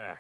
back.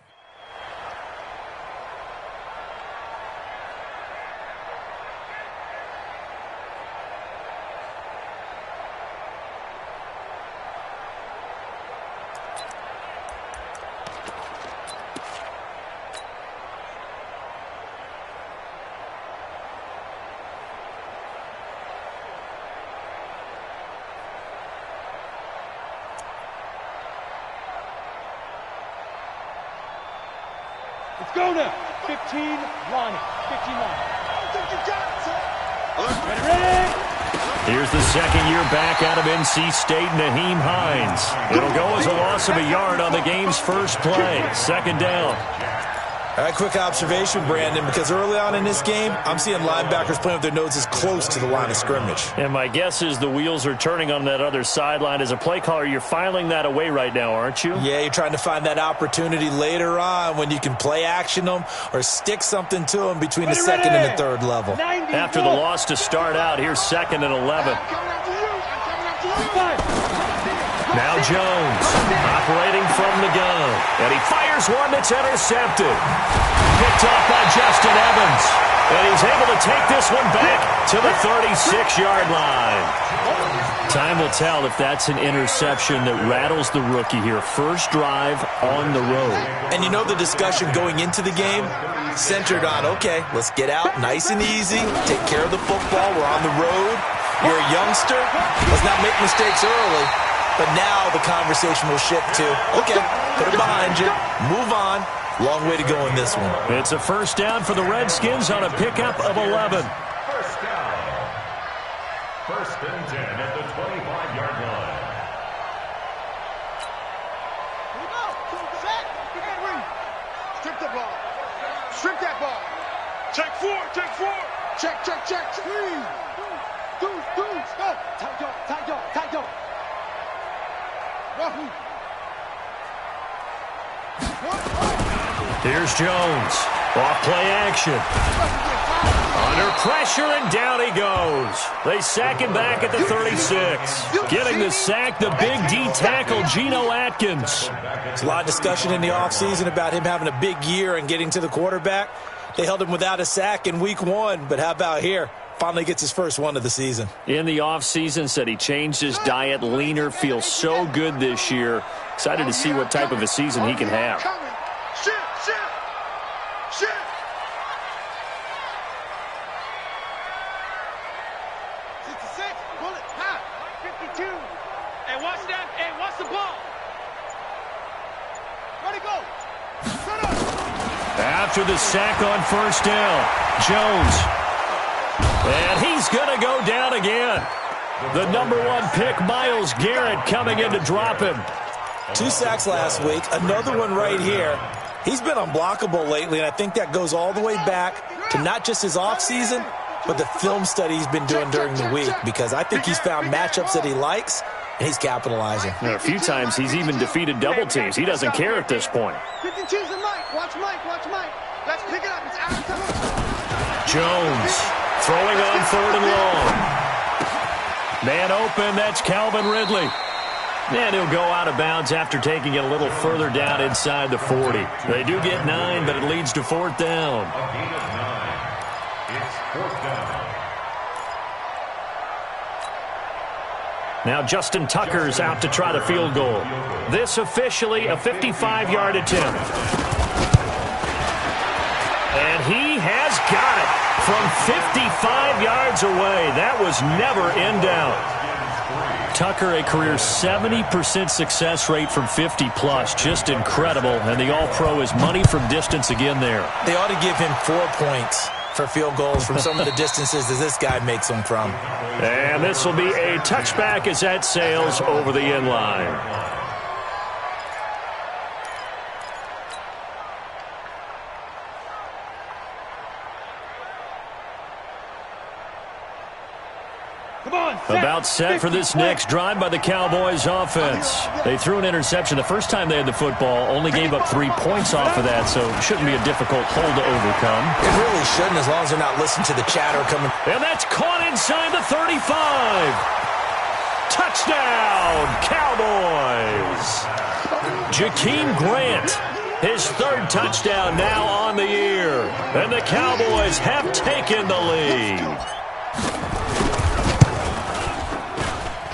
Let's go now. 15 line. 15 line. Ready? Here's the second year back out of NC State, Nyheim Hines. It'll go as a loss of a yard on the game's first play. Second down. All right, quick observation, Brandon, because early on in this game, I'm seeing linebackers playing with their noses close to the line of scrimmage. And my guess is the wheels are turning on that other sideline. As a play caller, you're filing that away right now, aren't you? Yeah, you're trying to find that opportunity later on when you can play action them or stick something to them between the second and the third level. After the loss to start out, here's 2nd and 11. Now Jones, operating from the gun. And he fires one that's intercepted. Picked off by Justin Evans. And he's able to take this one back to the 36-yard line. Time will tell if that's an interception that rattles the rookie here. First drive on the road. And you know the discussion going into the game centered on, okay, let's get out nice and easy, take care of the football, we're on the road. You're a youngster, let's not make mistakes early. But now the conversation will shift to, okay, put it behind you, move on. Long way to go in this one. It's a first down for the Redskins on a pickup of 11. First down. 1st and 10 at the 25-yard line. Here we go. Set. Strip the ball. Strip that ball. Check 4. Check 4. Check. 3. Do. Stop. Tight door. Here's Jones. Off play action. Under pressure, and down he goes. They sack him back at the 36. Getting the sack, the big D tackle, Geno Atkins. There's a lot of discussion in the offseason about him having a big year and getting to the quarterback. They held him without a sack in week 1, but how about here? Finally gets his first one of the season. In the offseason, said he changed his diet, leaner, feels so good this year. Excited to see what type of a season he can have. Shit. 66, bullet, high, 52. And watch that, and watch the ball. Ready, go. Set up. After the sack on first down, Jones. And he's going to go down again. The number 1 pick, Myles Garrett, coming in to drop him. 2 sacks last week, another one right here. He's been unblockable lately, and I think that goes all the way back to not just his offseason, but the film study he's been doing during the week, because I think he's found matchups that he likes, and he's capitalizing. A few times he's even defeated double teams. He doesn't care at this point. 52's a Mike. Watch Mike. Let's pick it up. It's out of time. Jones throwing on 3rd and long. Man open, that's Calvin Ridley. And he'll go out of bounds after taking it a little further down inside the 40. They do get 9, but it leads to 4th down. A gain of 9. It's 4th down. Now Justin Tucker's out to try the field goal. This officially a 55-yard attempt. And he has got it from 55 yards away. That was never in doubt. Tucker, a career 70% success rate from 50-plus. Just incredible. And the All-Pro is money from distance again there. They ought to give him 4 points for field goals from some of the distances that this guy makes them from. And this will be a touchback as that sails over the end line. About set for this next drive by the Cowboys offense. They threw an interception the first time they had the football, only gave up 3 points off of that, so it shouldn't be a difficult hole to overcome. It really shouldn't, as long as they're not listening to the chatter coming. And that's caught inside the 35. Touchdown, Cowboys. Jakeem Grant His third touchdown now on the year. And the Cowboys have taken the lead.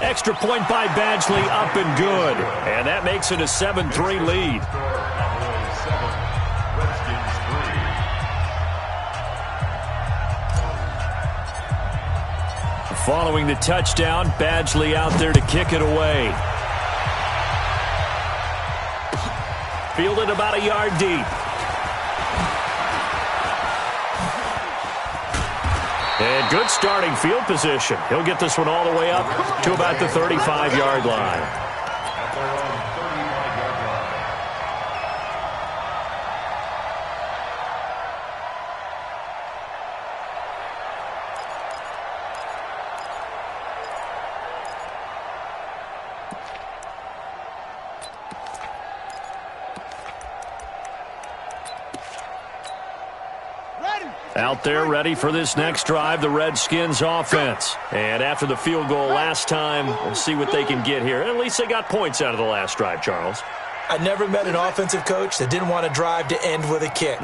Extra point by Badgley, up and good. And that makes it a 7-3 lead. Following the touchdown, Badgley out there to kick it away. Fielded about a yard deep. And good starting field position. He'll get this one all the way up to about the 35-yard line. Out there ready for this next drive, the Redskins offense. And after the field goal last time, we'll see what they can get here. At least they got points out of the last drive, Charles. I never met an offensive coach that didn't want to drive to end with a kick.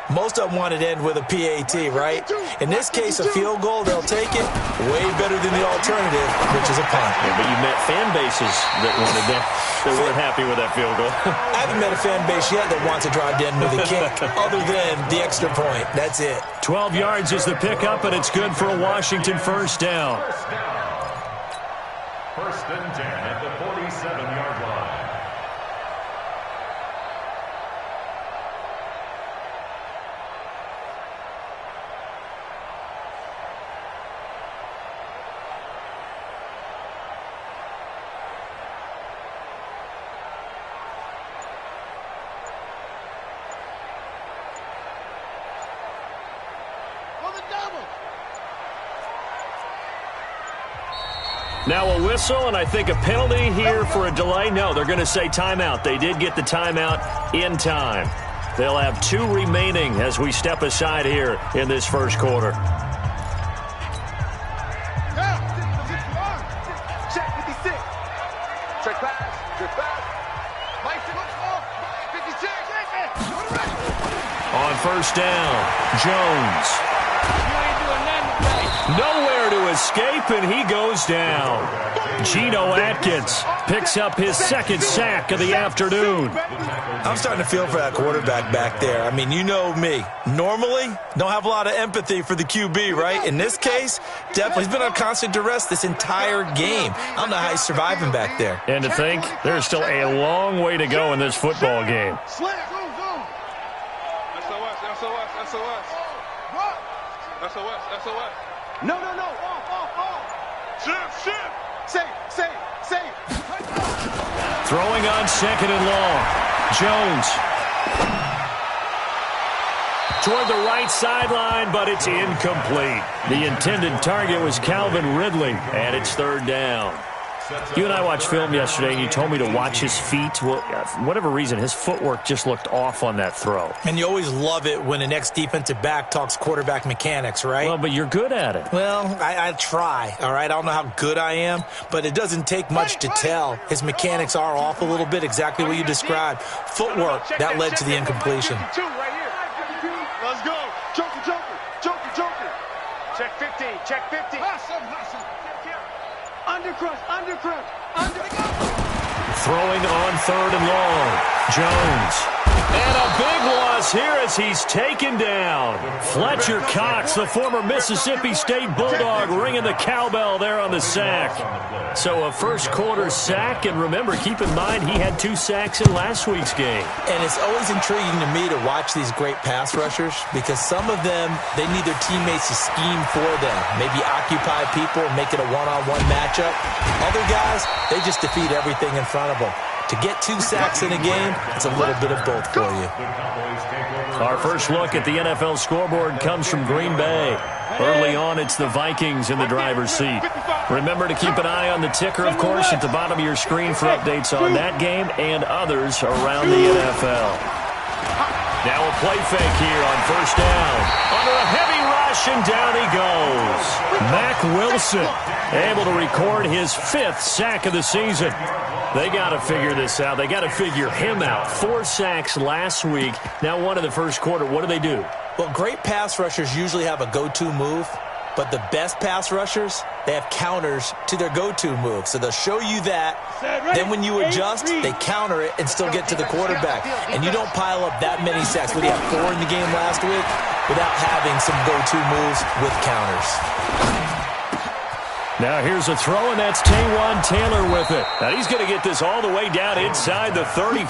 Most of them wanted to end with a PAT, right? In this case, a field goal, they'll take it. Way better than the alternative, which is a punt. Yeah, but you met fan bases that wanted that, that weren't happy with that field goal. I haven't met a fan base yet that wants to drive to end with a kick, other than the extra point. That's it. 12 yards is the pickup, and it's good for a Washington first down. First and 10 at the 47-yard line. Now a whistle, and I think a penalty here for a delay. No, they're going to say timeout. They did get the timeout in time. They'll have 2 remaining as we step aside here in this first quarter. Check 56. Check pass. Check pass. Mike, 56. On first down, Jones. Nowhere to escape, and he goes down. Geno Atkins picks up his second sack of the afternoon. I'm starting to feel for that quarterback back there. I mean, you know me. Normally, don't have a lot of empathy for the QB, right? In this case, definitely, he's been on constant duress this entire game. I don't know how he's surviving back there. And to think, there's still a long way to go in this football game. SOS. No. Off. Shift. Safe. Throwing on second and long. Jones. Toward the right sideline, but it's incomplete. The intended target was Calvin Ridley, and it's third down. You and I watched film yesterday, and you told me to watch his feet. Well, for whatever reason, his footwork just looked off on that throw. And you always love it when an ex-defensive back talks quarterback mechanics, right? Well, but you're good at it. Well, I try, all right? I don't know how good I am, but it doesn't take much to tell. His mechanics are off a little bit, exactly what you described. Footwork, that led to the incompletion. Let's go. Joker. Check 50. Undercrush. Throwing on third and long. Jones. And a big loss here as he's taken down. Fletcher Cox, the former Mississippi State Bulldog, ringing the cowbell there on the sack. So a first quarter sack, and remember, keep in mind he had 2 sacks in last week's game. And it's always intriguing to me to watch these great pass rushers because some of them, they need their teammates to scheme for them. Maybe occupy people and make it a one-on-one matchup. Other guys, they just defeat everything in front of them. To get 2 sacks in a game, it's a little bit of both for you. Our first look at the NFL scoreboard comes from Green Bay. Early on, it's the Vikings in the driver's seat. Remember to keep an eye on the ticker, of course, at the bottom of your screen for updates on that game and others around the NFL. Now a play fake here on first down. Under a heavy rush, rush, and down he goes. Mack Wilson able to record his 5th sack of the season. They got to figure this out. They got to figure him out. 4 sacks last week. Now one in the first quarter. What do? Well, great pass rushers usually have a go-to move, but the best pass rushers, they have counters to their go-to move. So they'll show you that. Then when you adjust, they counter it and still get to the quarterback. And you don't pile up that many sacks. We had 4 in the game last week without having some go-to moves with counters. Now here's a throw, and that's Taywan Taylor with it. Now he's going to get this all the way down inside the 35.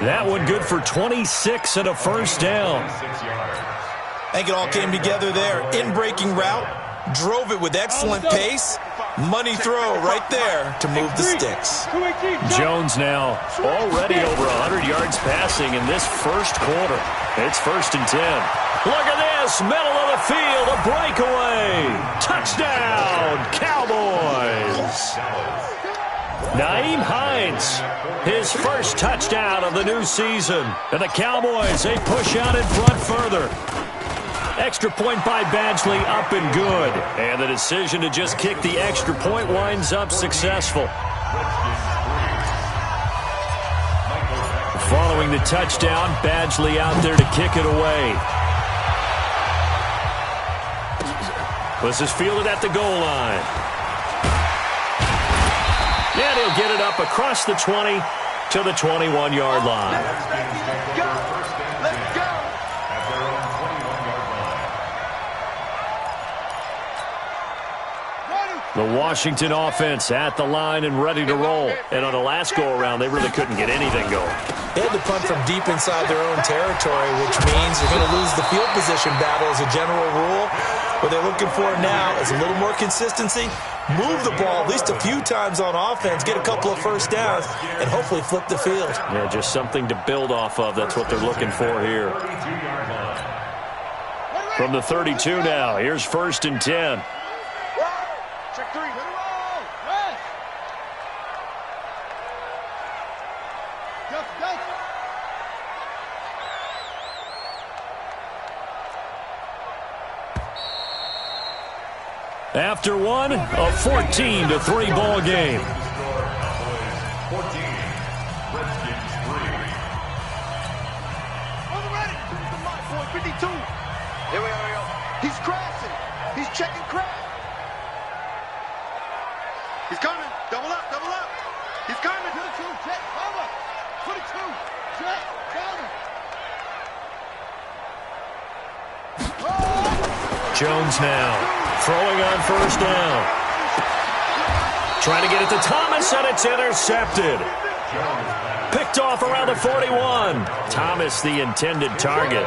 That one good for 26 and a first down. I think it all came together there. In-breaking route, drove it with excellent pace. Money throw right there to move the sticks. Jones now already over 100 yards passing in this first quarter. It's 1st and 10. Look at this, middle of the field, a breakaway. Touchdown, Cowboys. Nyheim Hines, his first touchdown of the new season. And the Cowboys, they push out in front further. Extra point by Badgley, up and good. And the decision to just kick the extra point winds up successful. Following the touchdown, Badgley out there to kick it away. This is fielded at the goal line. And he'll get it up across the 20 to the 21-yard line. Let's go. The Washington offense at the line and ready to roll. And on the last go-around, they really couldn't get anything going. They had to punt from deep inside their own territory, which means you're going to lose the field position battle as a general rule. What they're looking for now is a little more consistency, move the ball at least a few times on offense, get a couple of first downs, and hopefully flip the field. Yeah, just something to build off of. That's what they're looking for here. From the 32 now, here's 1st and 10. Check 3. After one, a 14-3 ball game. 14, Redskins 3. On the ready. The line, boy, 52. Here we go. He's crashing. He's checking crash. He's coming. Double up. He's coming. 22, check, cover. 22, check, cover. Jones now throwing on first down. Trying to get it to Thomas, and it's intercepted. Picked off around the 41. Thomas, the intended target.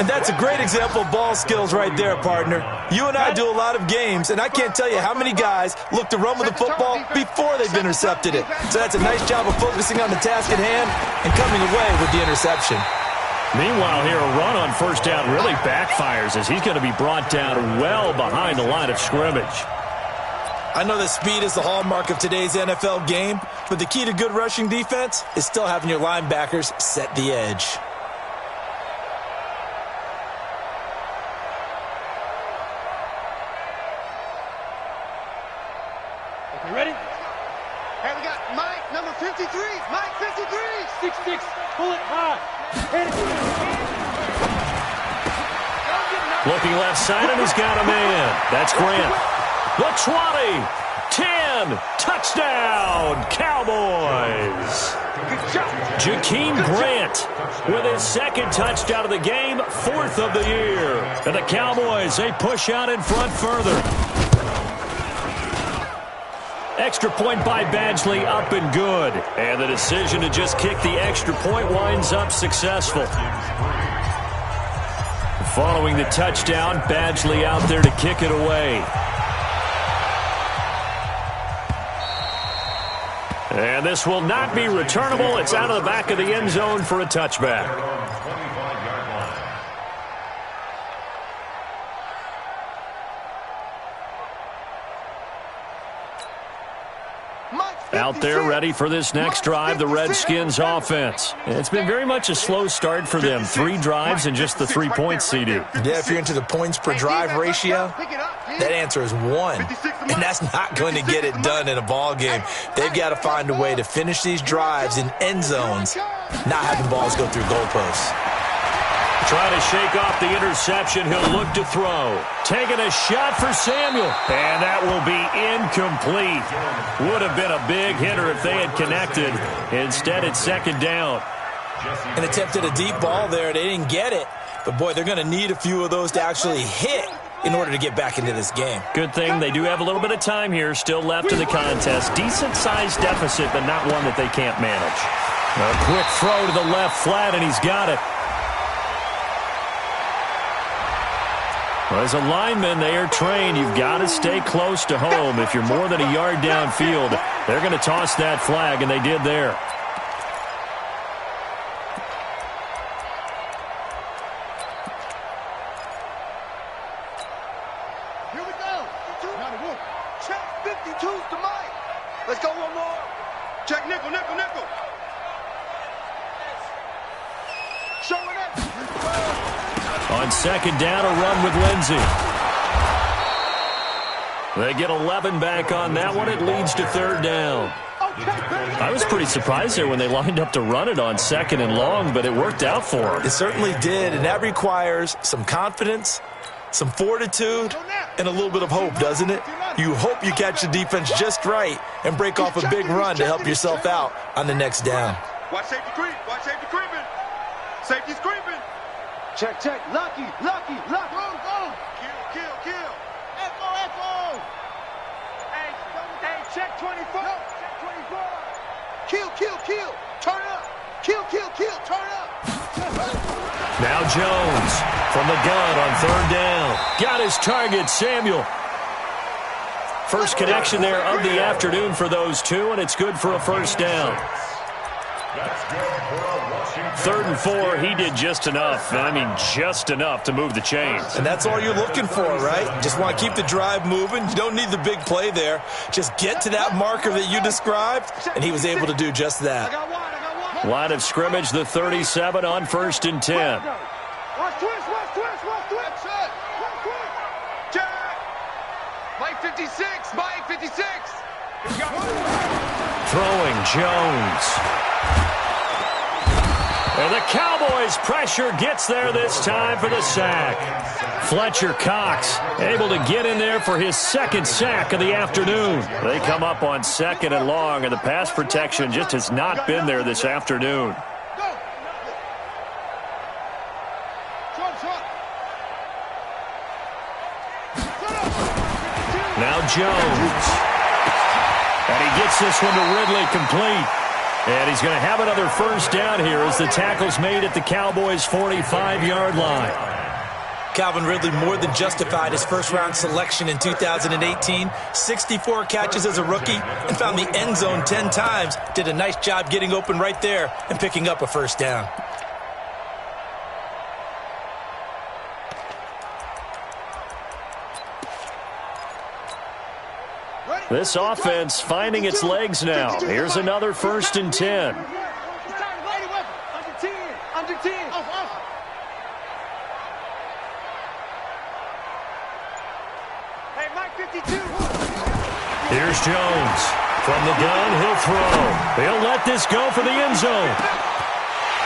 And that's a great example of ball skills right there, partner. You and I do a lot of games, and I can't tell you how many guys look to run with the football before they've intercepted it. So that's a nice job of focusing on the task at hand and coming away with the interception. Meanwhile, here, a run on first down really backfires as he's going to be brought down well behind the line of scrimmage. I know that speed is the hallmark of today's NFL game, but the key to good rushing defense is still having your linebackers set the edge. Okay, ready? Hey, we got Mike, number 53. Mike, 53. 6'6", pull it high. Looking left side, and he's got a man. That's Grant. The 20, 10, touchdown, Cowboys. Jakeem Grant with his 2nd touchdown of the game, 4th of the year. And the Cowboys, they push out in front further. Extra point by Badgley, up and good. And the decision to just kick the extra point winds up successful. Following the touchdown, Badgley out there to kick it away. And this will not be returnable. It's out of the back of the end zone for a touchback. Mike Out there ready for this next drive, the Redskins offense. It's been very much a slow start for them. 3 drives and just the 3 points, CD. Yeah, if you're into the points per drive ratio, that answer is 1. And that's not going to get it done in a ball game. They've got to find a way to finish these drives in end zones, not having balls go through goalposts. Trying to shake off the interception. He'll look to throw. Taking a shot for Samuel. And that will be incomplete. Would have been a big hitter if they had connected. Instead, it's second down. And attempted a deep ball there. They didn't get it. But, boy, they're going to need a few of those to actually hit in order to get back into this game. Good thing they do have a little bit of time here still left in the contest. Decent-sized deficit, but not one that they can't manage. A quick throw to the left flat, and he's got it. Well, as a lineman, they are trained. You've got to stay close to home. If you're more than a yard downfield, they're going to toss that flag, and they did there. Here we go. Check 52's to Mike. Let's go one more. Check nickel, nickel, nickel. Showing up. On second down, a run with Lindsey. They get 11 back on that one. It leads to third down. I was pretty surprised there when they lined up to run it on second and long, but it worked out for them. It certainly did, and that requires some confidence, some fortitude, and a little bit of hope, doesn't it? You hope you catch the defense just right and break off a big run to help yourself out on the next down. Watch safety creep. Watch safety creeping. Safety's creeping. Check, check. Lucky, lucky, lucky. Go, go. Kill, kill, kill. Echo, echo. Hey, check 24. No. Check 24. Kill, kill, kill. Turn up. Kill, kill, kill. Turn up. Now Jones from the gun on third down. Got his target, Samuel. First connection there of the afternoon for those two, and it's good for a first down. Third and 4, he did just enough. I mean, just enough to move the chains. And that's all you're looking for, right? Just want to keep the drive moving. You don't need the big play there. Just get to that marker that you described, and he was able to do just that. Line of scrimmage, the 37 on first and 10. Watch twist, watch twist, watch twist. Check. Mike 56, Mike 56. Throwing Jones. And the Cowboys' pressure gets there this time for the sack. Fletcher Cox able to get in there for his second sack of the afternoon. They come up on second and long, and the pass protection just has not been there this afternoon. Now Jones. And he gets this one to Ridley complete. And he's going to have another first down here as the tackle's made at the Cowboys' 45-yard line. Calvin Ridley more than justified his first-round selection in 2018. 64 catches as a rookie and found the end zone 10 times. Did a nice job getting open right there and picking up a first down. This offense finding its legs now. Here's another first and 10. Under 10. Under 10. Hey, Mike 52. Here's Jones. From the gun, he'll throw. He'll let this go for the end zone.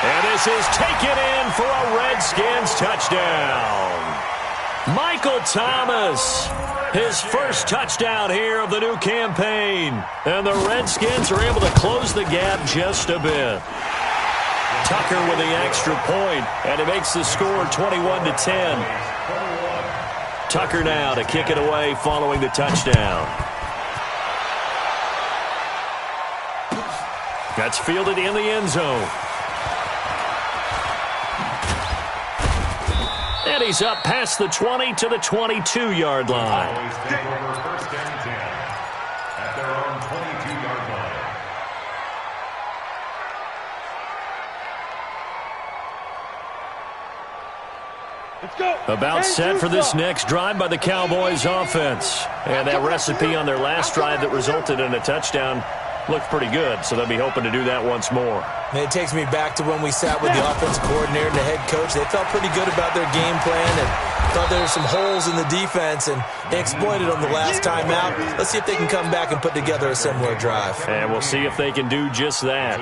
And this is taken in for a Redskins touchdown. Michael Thomas. His first touchdown here of the new campaign. And the Redskins are able to close the gap just a bit. Tucker with the extra point, and it makes the score 21-10. Tucker now to kick it away following the touchdown. That's fielded in the end zone. And he's up past the 20 to the 22-yard line. Always take over first and 10 at their own 22-yard line. Let's go. About set for this next drive by the Cowboys offense. And that recipe on their last drive that resulted in a touchdown looked pretty good, so they'll be hoping to do that once more. And it takes me back to when we sat with the offensive coordinator and the head coach. They felt pretty good about their game plan and thought there were some holes in the defense, and they exploited them the last time out. Let's see if they can come back and put together a similar drive. And we'll see if they can do just that.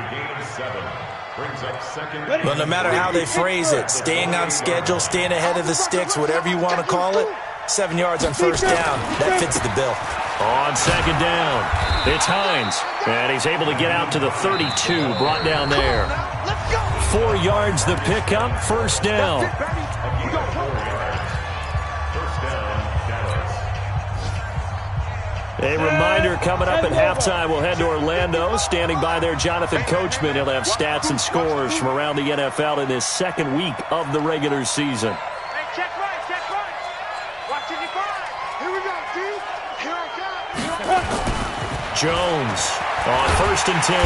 Well, no matter how they phrase it, staying on schedule, staying ahead of the sticks, whatever you want to call it, 7 yards on first down, that fits the bill. On second down, it's Hines, and he's able to get out to the 32, brought down there. 4 yards the pickup, first down. A reminder, coming up at halftime, we'll head to Orlando. Standing by there, Jonathan Coachman. He'll have stats and scores from around the NFL in his second week of the regular season. Hey, check right, check right. Watching your back. Here we go, dude. Here I come. Jones on first and 10.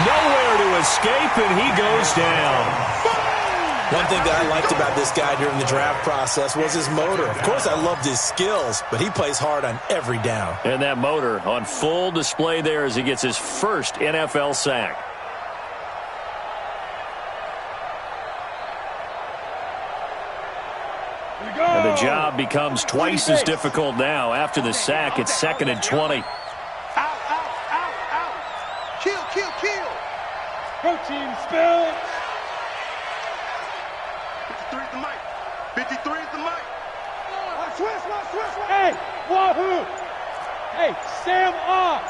Nowhere to escape, and he goes down. One thing that I liked about this guy during the draft process was his motor. Of course, I loved his skills, but he plays hard on every down. And that motor on full display there as he gets his first NFL sack. And the job becomes twice as difficult now. After the sack, it's 2nd and 20. Out, out, out, out. Kill, kill, kill. Go team, spill. 53 is the mic. 53 is the mic. Switch. Hey, wahoo. Hey, Sam off.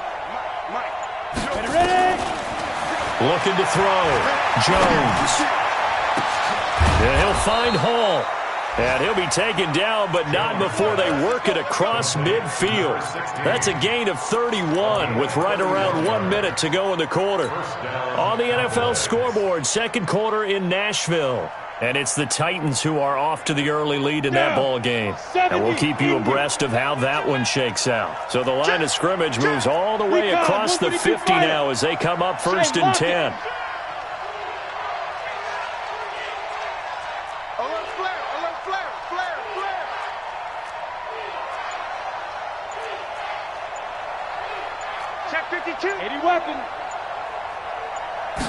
Mike. Ready? Looking to throw. Jones. And he'll find Hall. And he'll be taken down, but not before they work it across midfield. That's a gain of 31 with right around 1 minute to go in the quarter. On the NFL scoreboard, second quarter in Nashville. And it's the Titans who are off to the early lead in that ball game. And we'll keep you abreast of how that one shakes out. So the line of scrimmage moves all the way across the 50 now as they come up first and 10. Check 52. 80 weapon.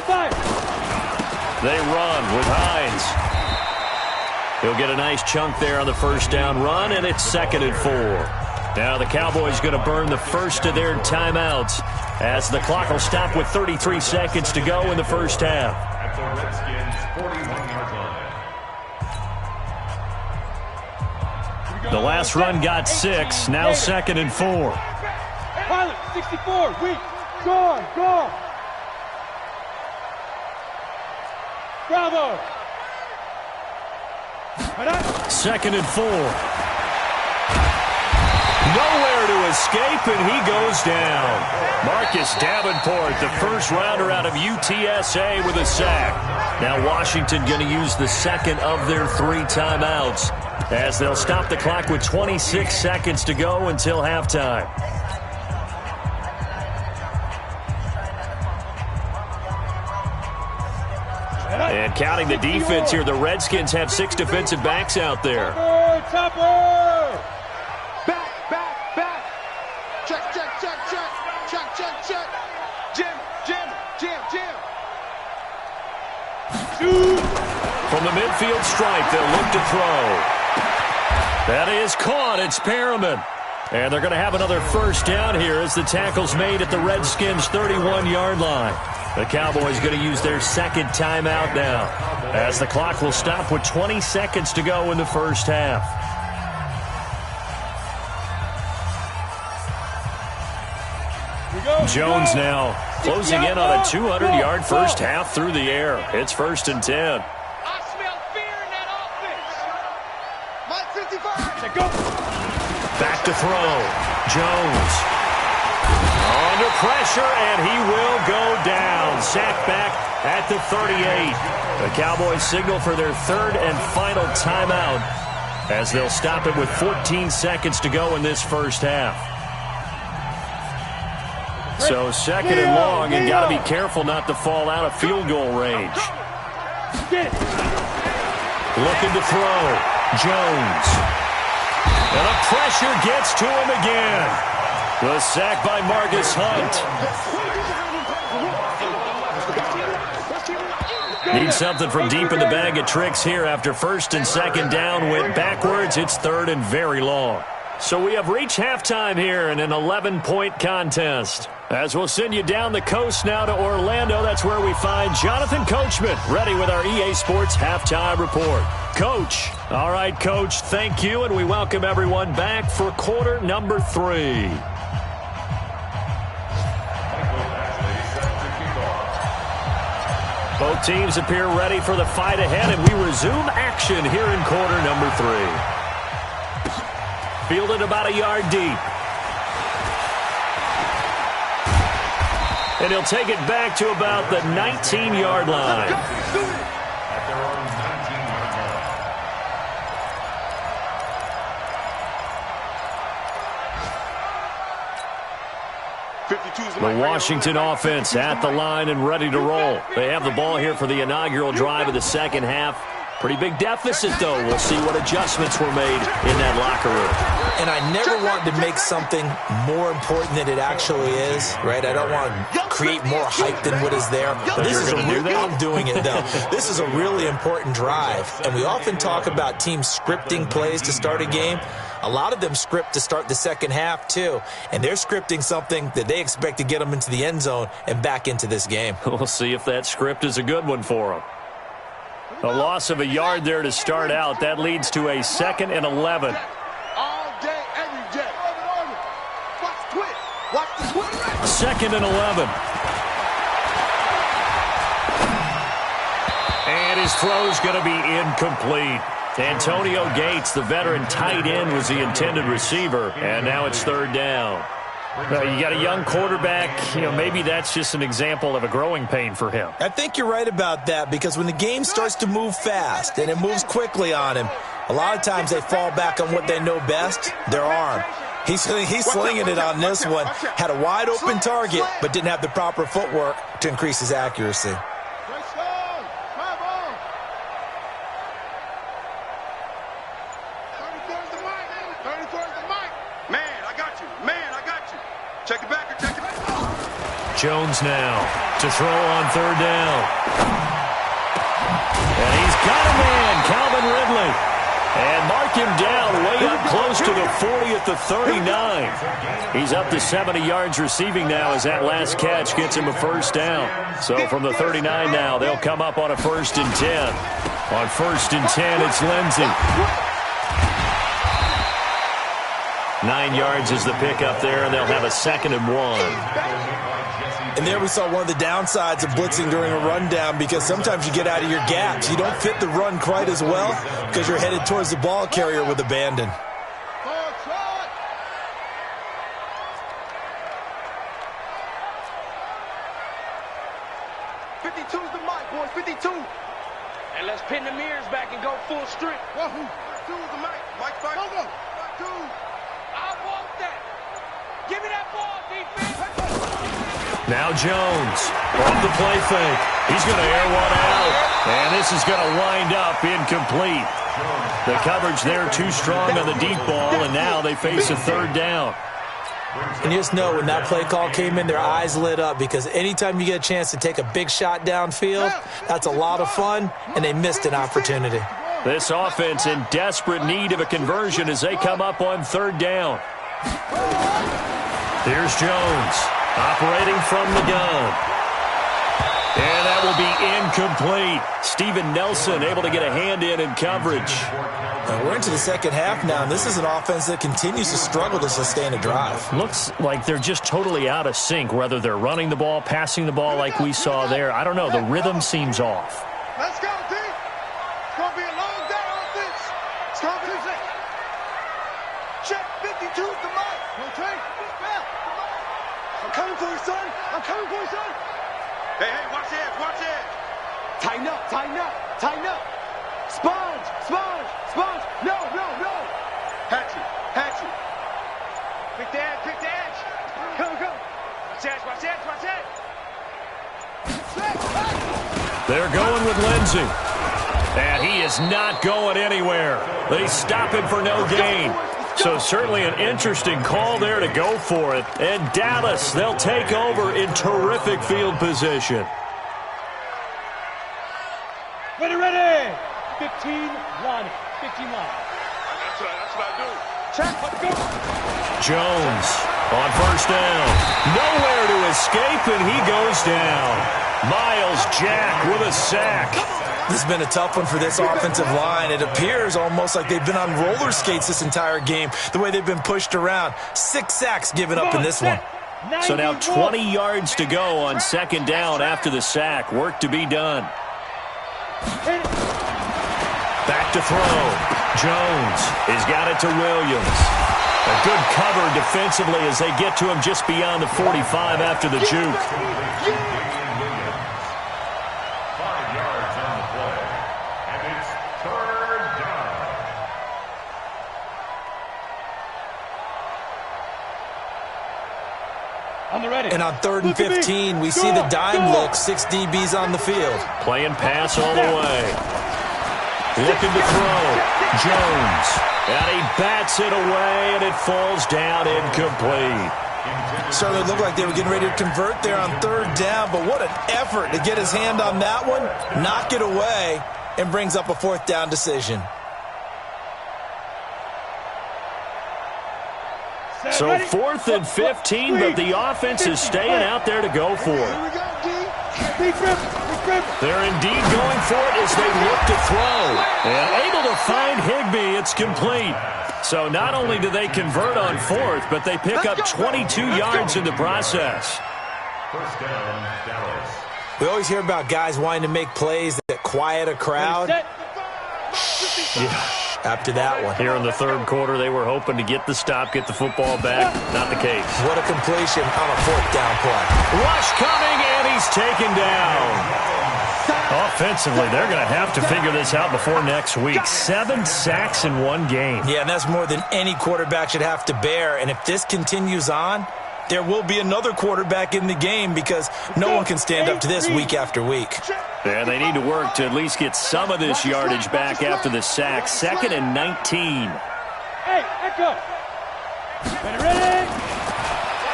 Fire. They run with Hines. He'll get a nice chunk there on the first down run, and it's 2nd and 4. Now the Cowboys going to burn the first of their timeouts as the clock will stop with 33 seconds to go in the first half. At the Redskins' 41-yard line. The last run got 6, now 2nd and 4. Pilot, 64, weak. Gone. Bravo. 2nd and 4. Nowhere to escape, and he goes down. Marcus Davenport, the first rounder out of UTSA with a sack. Now Washington going to use the second of their 3 timeouts as they'll stop the clock with 26 seconds to go until halftime. And counting the defense here, the Redskins have 6 defensive backs out there. Topper! Back. Check. Jim. From the midfield stripe, they'll look to throw. That is caught. It's Perriman. And they're going to have another first down here as the tackle's made at the Redskins' 31-yard line. The Cowboys going to use their second timeout now as the clock will stop with 20 seconds to go in the first half. Jones now closing in on a 200-yard first half through the air. It's 1st and 10. I smell fear in that offense. Mike 55. Go. Back to throw. Jones. Under pressure, and he will go down. Sacked back at the 38. The Cowboys signal for their 3rd and final timeout as they'll stop it with 14 seconds to go in this first half. So 2nd and long, and got to be careful not to fall out of field goal range. Looking to throw. Jones. And the pressure gets to him again. The sack by Marcus Hunt. Need something from deep in the bag of tricks here after first and second down went backwards. It's third and very long. So we have reached halftime here in an 11-point contest. As we'll send you down the coast now to Orlando, that's where we find Jonathan Coachman ready with our EA Sports Halftime Report. Coach. All right, Coach, thank you, and we welcome everyone back for quarter number 3. Both teams appear ready for the fight ahead, and we resume action here in quarter number 3. Fielded about a yard deep. And he'll take it back to about the 19-yard line. At their own 19-yard line. The Washington offense at the line and ready to roll. They have the ball here for the inaugural drive of the second half. Pretty big deficit, though. We'll see what adjustments were made in that locker room. And I never want to make something more important than it actually is, right? I don't want to create more hype than what is there. But this is I'm doing it, though. This is a really important drive. And we often talk about teams scripting plays to start a game. A lot of them script to start the second half, too. And they're scripting something that they expect to get them into the end zone and back into this game. We'll see if that script is a good one for them. A loss of a yard there to start out. That leads to a 2nd and 11. All day, every day. Watch the twist. Watch the twist. 2nd and 11. And his throw's going to be incomplete. Antonio Gates, the veteran tight end, was the intended receiver. And now it's third down. You got a young quarterback. Maybe that's just an example of a growing pain for him. I think you're right about that, because when the game starts to move fast and it moves quickly on him, a lot of times they fall back on what they know best, their arm. He's slinging it on this one. Had a wide open target, but didn't have the proper footwork to increase his accuracy. Jones now to throw on third down. And he's got a man, Calvin Ridley. And mark him down way up close to the 40 at the 39. He's up to 70 yards receiving now as that last catch gets him a first down. So from the 39 now, they'll come up on a 1st and 10. On 1st and 10, it's Lindsey. 9 yards is the pickup there, and they'll have a 2nd and 1. And there we saw one of the downsides of blitzing during a rundown, because sometimes you get out of your gaps. You don't fit the run quite as well because you're headed towards the ball carrier with abandon. 52's the mic, boys. 52. And let's pin the mirrors back and go full strength. 2's the mic. Mike, go. 2. I want that. Give me that ball, defense. Now Jones off the play fake. He's going to air one out. And this is going to wind up incomplete. The coverage there too strong on the deep ball, and now they face a third down. And you just know when that play call came in, their eyes lit up, because anytime you get a chance to take a big shot downfield, that's a lot of fun, and they missed an opportunity. This offense in desperate need of a conversion as they come up on third down. Here's Jones operating from the gun. And that will be incomplete. Steven Nelson able to get a hand in coverage. Now we're into the second half now, and this is an offense that continues to struggle to sustain a drive. Looks like they're just totally out of sync, whether they're running the ball, passing the ball like we saw there. I don't know. The rhythm seems off. Let's go, D. It's going to be a long day on this. It's going to be check 52's the mic. Okay? I'm coming for you, son. I'm coming for you, son. Hey, watch it, watch it. Tighten up, tighten up, tighten up. Sponge, sponge, sponge. No. Hatchet. Pick the edge. Go. Watch that. They're going with Lindsey. And he is not going anywhere. They stop him for no gain. So certainly an interesting call there to go for it. And Dallas, they'll take over in terrific field position. 15-line. 15-line. That's what I do. Check. Let's go. Jones on first down. Nowhere to escape, and he goes down. Miles Jack with a sack. This has been a tough one for this offensive line. It appears almost like they've been on roller skates this entire game, the way they've been pushed around. 6 sacks given up in this one. So now 20 yards to go on second down after the sack. Work to be done. Back to throw. Jones has got it to Williams. A good cover defensively as they get to him just beyond the 45 after the juke. 5 yards on the play. And it's third down. On the ready. And on 3rd and 15, we see the dime look. 6 DBs on the field. Playing pass all the way. Looking to throw. Jones. And he bats it away, and it falls down incomplete. Certainly looked like they were getting ready to convert there on 3rd down, but what an effort to get his hand on that one, knock it away, and brings up a 4th down decision. So 4th and 15, but the offense is staying out there to go for it. Here we go, D. They're indeed going for it as they look to throw. And able to find Higbee. It's complete. So not only do they convert on 4th, but they pick up 22 yards in the process. First down, Dallas. We always hear about guys wanting to make plays that quiet a crowd. After that one. Here in the 3rd quarter, they were hoping to get the stop, get the football back. Not the case. What a completion on a 4th down play. Rush coming, and he's taken down. Offensively, they're going to have to figure this out before next week. 7 sacks in one game. Yeah, and that's more than any quarterback should have to bear. And if this continues on, there will be another quarterback in the game because no one can stand up to this week after week. And they need to work to at least get some of this yardage back after the sack. 2nd and 19. Hey, echo. Ready?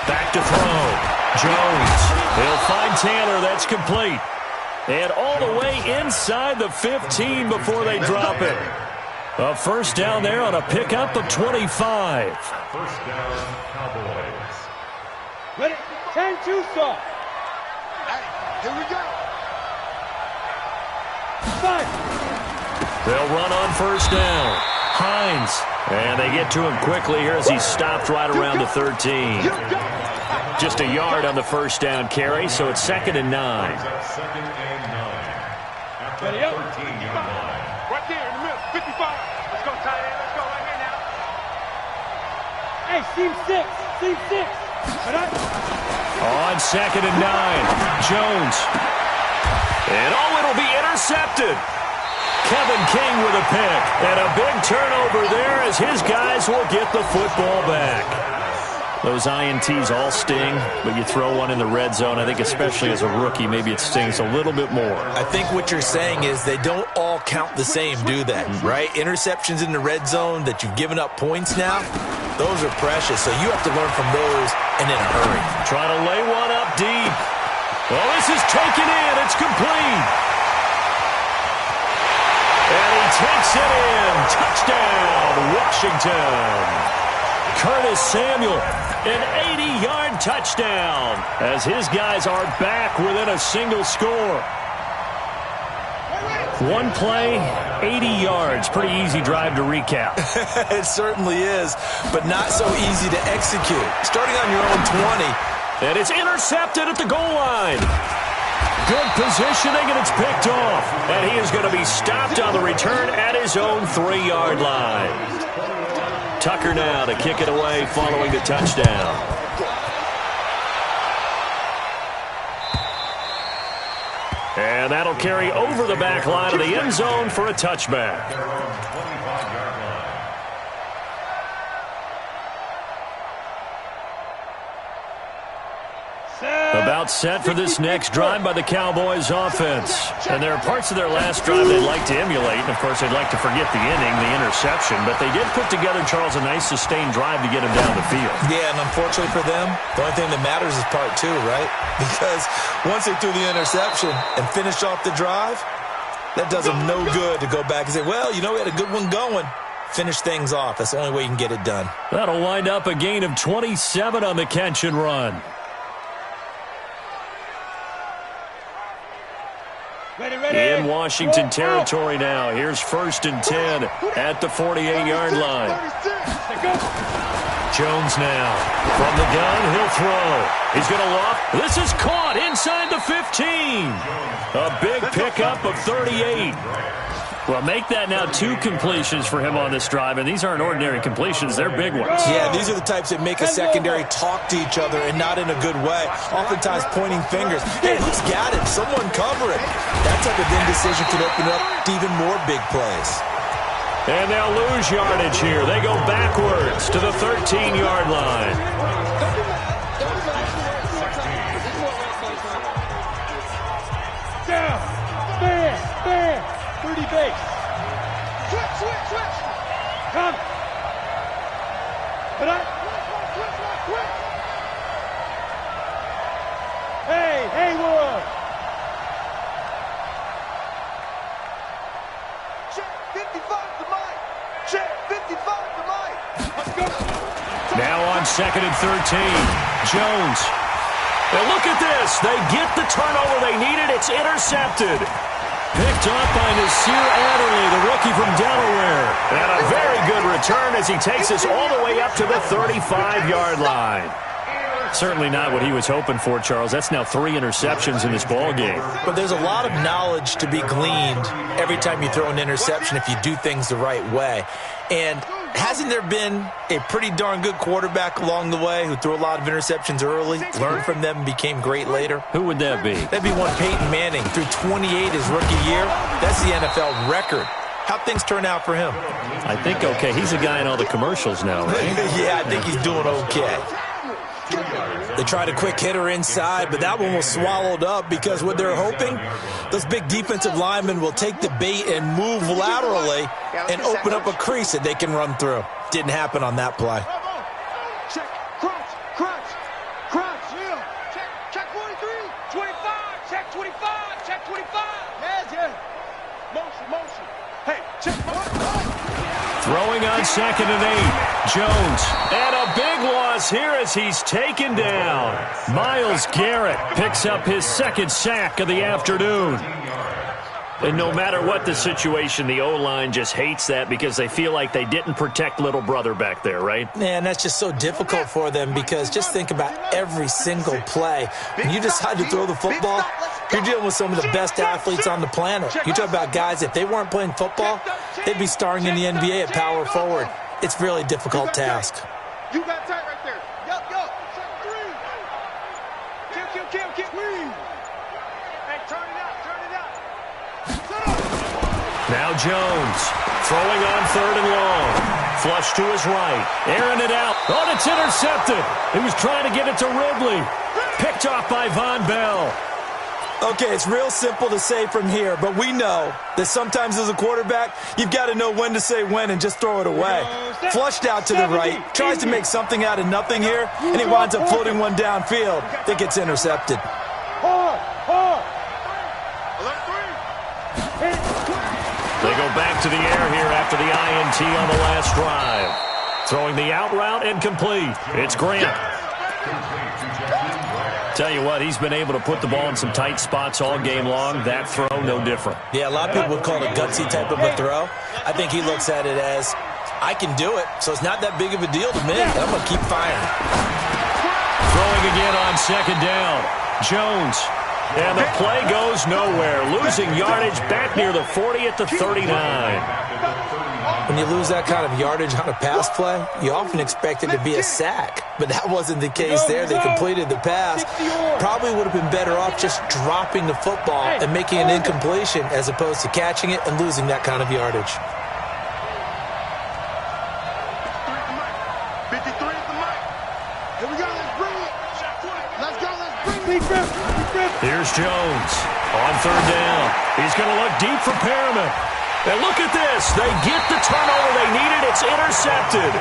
Back to throw. Jones. He'll find Taylor. That's complete. And all the way inside the 15 before they drop it. A first down there on a pickup of 25. First down, Cowboys. Ready? 10-2 stop. Hey, here we go. 5. They'll run on first down. Hines. And they get to him quickly here as he's stopped right around the 13. Just a yard on the first down carry, so it's 2nd and 9. Brings up 2nd and 9. At the Ready up. 13-yard line. Right there in the middle. 55. Let's go, tight end. Let's go right here now. Hey, seam 6. Seam 6. On 2nd and 9. Jones. And it'll be intercepted. Kevin King with a pick. And a big turnover there as his guys will get the football back. Those INTs all sting, but you throw one in the red zone, I think especially as a rookie, maybe it stings a little bit more. I think what you're saying is they don't all count the same, do they? Right? Interceptions in the red zone that you've given up points now, those are precious. So you have to learn from those and in a hurry. Try to lay one up deep. Oh, this is taken in. It's complete. And he takes it in. Touchdown, Washington. Curtis Samuel, an 80-yard touchdown as his guys are back within a single score. One play, 80 yards. Pretty easy drive to recap. It certainly is, but not so easy to execute. Starting on your own 20. And it's intercepted at the goal line. Good positioning, and it's picked off. And he is going to be stopped on the return at his own 3-yard line. Tucker now to kick it away following the touchdown. And that'll carry over the back line of the end zone for a touchback. They're on the 25-yard line. About set for this next drive by the Cowboys offense. And there are parts of their last drive they'd like to emulate. And, of course, they'd like to forget the inning, the interception. But they did put together, Charles, a nice sustained drive to get him down the field. Yeah, and unfortunately for them, the only thing that matters is part 2, right? Because once they threw the interception and finished off the drive, That does him no good to go back and say, well, you know, we had a good one going. Finish things off. That's the only way you can get it done. That'll wind up a gain of 27 on the catch and run. In Washington territory now. Here's 1st and 10 at the 48-yard line. Jones now. From the gun, he'll throw. He's going to loft. This is caught inside the 15. A big pickup of 38. Well, make that now 2 completions for him on this drive, and these aren't ordinary completions. They're big ones. Yeah, these are the types that make a secondary talk to each other and not in a good way. Oftentimes pointing fingers. Hey, who's got it? Someone cover it. That type of indecision can open up to even more big plays. And they'll lose yardage here. They go backwards to the 13-yard line. Down. Fair. 30 base. Switch. Come. Put up. Quick. Hey, Will. Check 55 to Mike. Check 55 to Mike. Let's go. Now on 2nd and 13. Jones. And look at this. They get the turnover they needed. It's intercepted. Picked up by Nasir Adderley, the rookie from Delaware. And a very good return as he takes us all the way up to the 35-yard line. Certainly not what he was hoping for, Charles. That's now 3 interceptions in this ball game. But there's a lot of knowledge to be gleaned every time you throw an interception if you do things the right way. And hasn't there been a pretty darn good quarterback along the way who threw a lot of interceptions early, learned from them, and became great later? Who would that be? That'd be one Peyton Manning. Threw 28 his rookie year. That's the NFL record. How'd things turn out for him? I think okay. He's a guy in all the commercials now, right? Yeah, I think he's doing okay. They tried a quick hitter inside, but that one was swallowed up because what they're hoping, those big defensive linemen will take the bait and move laterally and open up a crease that they can run through. Didn't happen on that play. Check. Crunch. Yeah. Check 43. 25. Check 25. Check 25. Yeah. Motion. Hey, check. Throwing on 2nd and 8. Jones. And a big loss here as he's taken down. Myles Garrett picks up his 2nd sack of the afternoon. And no matter what the situation, the O-line just hates that because they feel like they didn't protect little brother back there, right? Man, that's just so difficult for them because just think about every single play. When you decide to throw the football, you're dealing with some of the best athletes on the planet. You talk about guys, if they weren't playing football, they'd be starring in the NBA at power forward. It's a really difficult task. You got tight right there. Yup. Kill. Hey, turn it out. Now Jones throwing on 3rd and long. Flush to his right. Airing it out. Oh, it's intercepted. He was trying to get it to Ridley. Picked off by Von Bell. Okay, it's real simple to say from here, but we know that sometimes as a quarterback, you've got to know when to say when and just throw it away. Flushed out to the right, tries to make something out of nothing here, and he winds up floating one downfield that gets intercepted. They go back to the air here after the INT on the last drive. Throwing the out route and complete. It's Grant. Tell you what, he's been able to put the ball in some tight spots all game long. That throw, no different. Yeah, a lot of people would call it a gutsy type of a throw. I think he looks at it as, I can do it, so it's not that big of a deal to me. I'm going to keep firing. Throwing again on 2nd down. Jones. And the play goes nowhere. Losing yardage back near the 40 at the 39. When you lose that kind of yardage on a pass play, you often expect it to be a sack. But that wasn't the case there. They completed the pass. Probably would have been better off just dropping the football and making an incompletion as opposed to catching it and losing that kind of yardage. 53 is the mic. Here we go. Let's bring it. Let's bring it. Here's Jones on 3rd down. He's going to look deep for Perriman. And look at this. They get the turnover they needed. It's intercepted.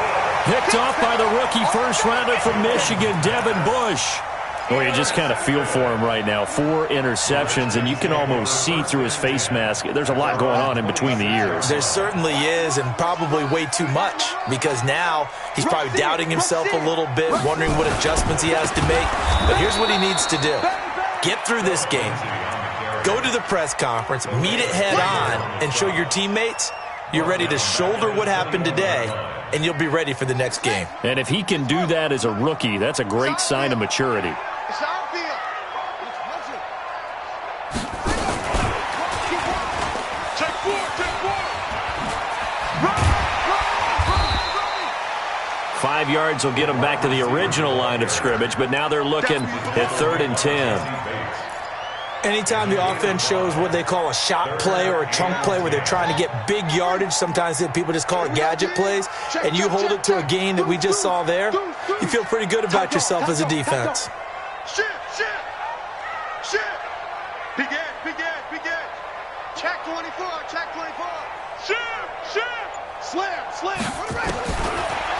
Picked off by the rookie first rounder from Michigan, Devin Bush. Well, you just kind of feel for him right now. 4 interceptions, and you can almost see through his face mask. There's a lot going on in between the ears. There certainly is, and probably way too much, because now he's probably doubting himself a little bit, wondering what adjustments he has to make. But here's what he needs to do. Get through this game. Go to the press conference, meet it head on, and show your teammates you're ready to shoulder what happened today, and you'll be ready for the next game. And if he can do that as a rookie, that's a great sign of maturity. It's our field. Take 4, take 4. 5 yards will get them back to the original line of scrimmage, but now they're looking at 3rd and 10. Anytime the offense shows what they call a shot play or a chunk play where they're trying to get big yardage, sometimes people just call it gadget plays, and you hold it to a gain that we just saw there, you feel pretty good about yourself as a defense. Shift. Begin. Check 24. Shift. Slam.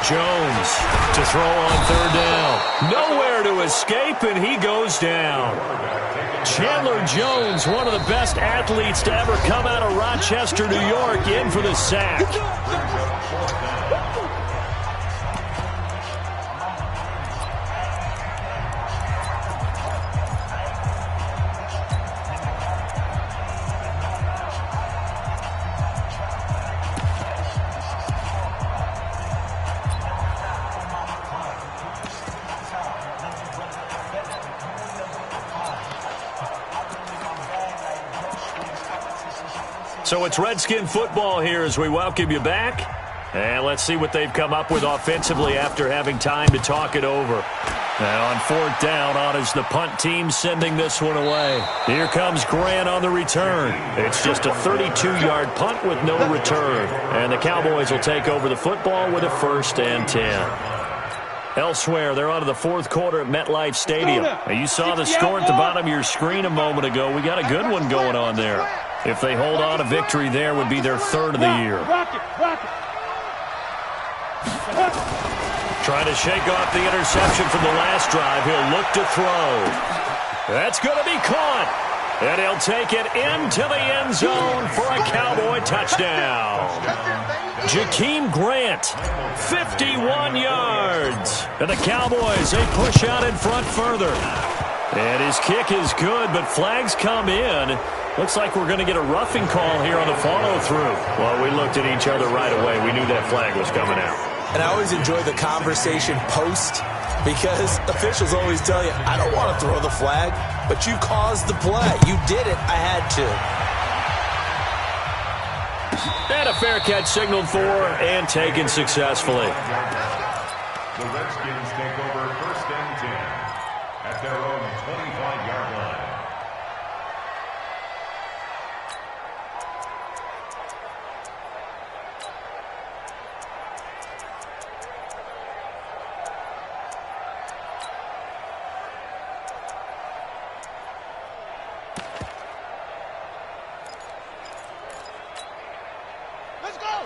Jones to throw on 3rd down. Nowhere to escape, and he goes down. Chandler Jones, one of the best athletes to ever come out of Rochester, New York, in for the sack. So it's Redskin football here as we welcome you back. And let's see what they've come up with offensively after having time to talk it over. And on 4th down, on is the punt team sending this one away. Here comes Grant on the return. It's just a 32-yard punt with no return. And the Cowboys will take over the football with a 1st and 10. Elsewhere, they're on to the 4th quarter at MetLife Stadium. Now, you saw the score at the bottom of your screen a moment ago. We got a good one going on there. If they hold on, a victory there would be their 3rd of the year. Trying to shake off the interception from the last drive. He'll look to throw. That's going to be caught. And he'll take it into the end zone for a Cowboy touchdown. Jakeem Grant, 51 yards. And the Cowboys, they push out in front further. And his kick is good, but flags come in. Looks like we're going to get a roughing call here on the follow-through. Well, we looked at each other right away. We knew that flag was coming out. And I always enjoy the conversation post because officials always tell you, I don't want to throw the flag, but you caused the play. You did it. I had to. And a fair catch signaled for and taken successfully. The Redskins take over 1st and 10 at their own 25-yard line.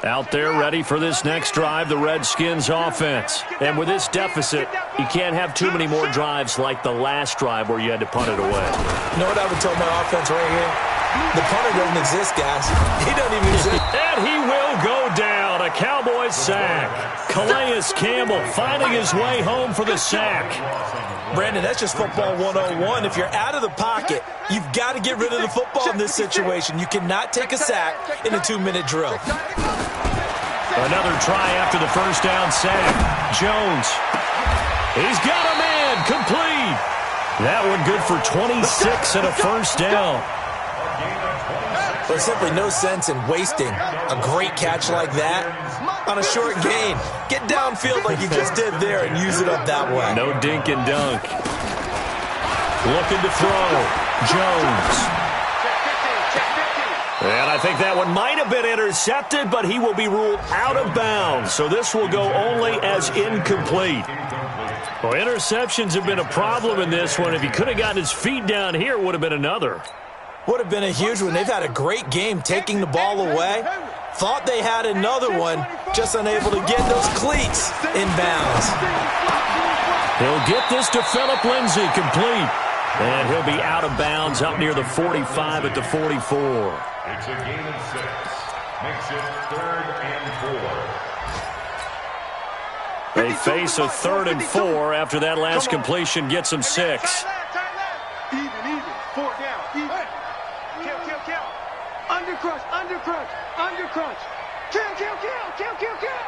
Out there ready for this next drive, the Redskins offense. And with this deficit, you can't have too many more drives like the last drive where you had to punt it away. You know what I would tell my offense right here? The punter doesn't exist, guys. He doesn't even exist. And he will go down. A Cowboys sack. Calais Campbell finding his way home for the sack. Brandon, that's just football 101. If you're out of the pocket, you've got to get rid of the football in this situation. You cannot take a sack in a 2-minute drill. Another try after the 1st down sack. Jones. He's got a man. Complete. That one good for 26 and a 1st down. There's simply no sense in wasting a great catch like that on a short gain. Get downfield like you just did there and use it up that way. No dink and dunk. Looking to throw. Jones. And I think that one might have been intercepted, but he will be ruled out of bounds. So this will go only as incomplete. Well, interceptions have been a problem in this one. If he could have gotten his feet down here, it would have been another. Would have been a huge one. They've had a great game taking the ball away. Thought they had another one, just unable to get those cleats in bounds. He'll get this to Phillip Lindsay, complete. And he'll be out of bounds up near the 45 at the 44. It's a gain of 6. Makes it 3rd and 4. They face a 3rd and 4 after that last completion gets them 6. Even. 4 down. Even. Kill. Undercrunch. Kill.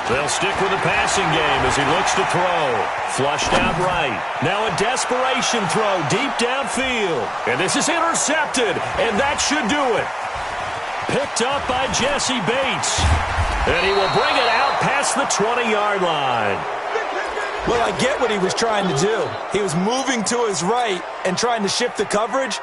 They'll stick with the passing game as he looks to throw. Flushed out right. Now a desperation throw deep downfield. And this is intercepted, and that should do it. Picked up by Jesse Bates. And he will bring it out past the 20-yard line. Well, I get what he was trying to do. He was moving to his right and trying to shift the coverage,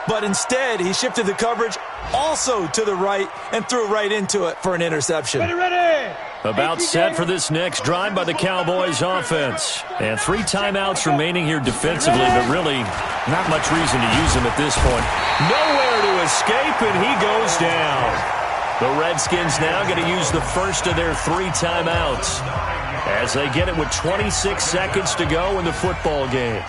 but instead he shifted the coverage also to the right and threw right into it for an interception. Ready. About set for this next drive by the Cowboys offense. And 3 timeouts remaining here defensively, but really not much reason to use them at this point. Nowhere to escape, and he goes down. The Redskins now going to use the first of their 3 timeouts as they get it with 26 seconds to go in the football game.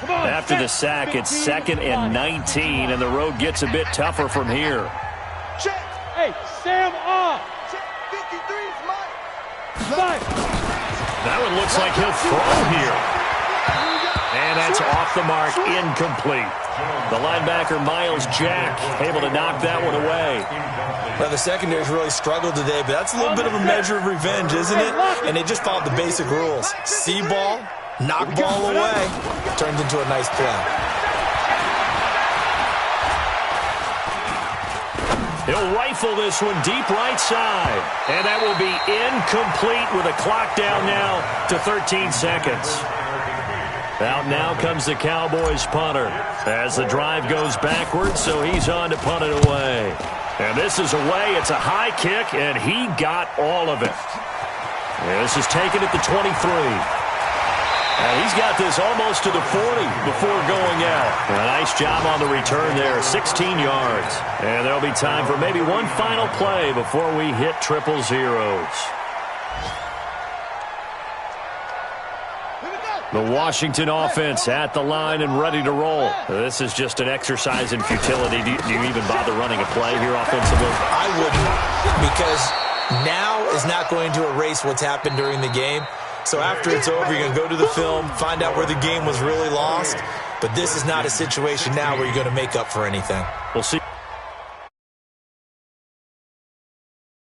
After the sack, it's 2nd and 19, and the road gets a bit tougher from here. Check. Hey, Sam off. Check. 53 is mine. That one looks like he'll throw here. And that's off the mark, incomplete. The linebacker, Miles Jack, able to knock that one away. Well, the secondary's really struggled today, but that's a little bit of a measure of revenge, isn't it? And they just followed the basic rules. See ball, knock ball away. Turned into a nice play. He'll rifle this one deep right side. And that will be incomplete with a clock down now to 13 seconds. Out now comes the Cowboys punter as the drive goes backwards, so he's on to punt it away. And this is away. It's a high kick, and he got all of it. And this is taken at the 23. And he's got this almost to the 40 before going out. A nice job on the return there, 16 yards. And there'll be time for maybe one final play before we hit 000. The Washington offense at the line and ready to roll. This is just an exercise in futility. Do you even bother running a play here offensively? I wouldn't, because now is not going to erase what's happened during the game. So after it's over, you're going to go to the film, find out where the game was really lost. But this is not a situation now where you're going to make up for anything. We'll see.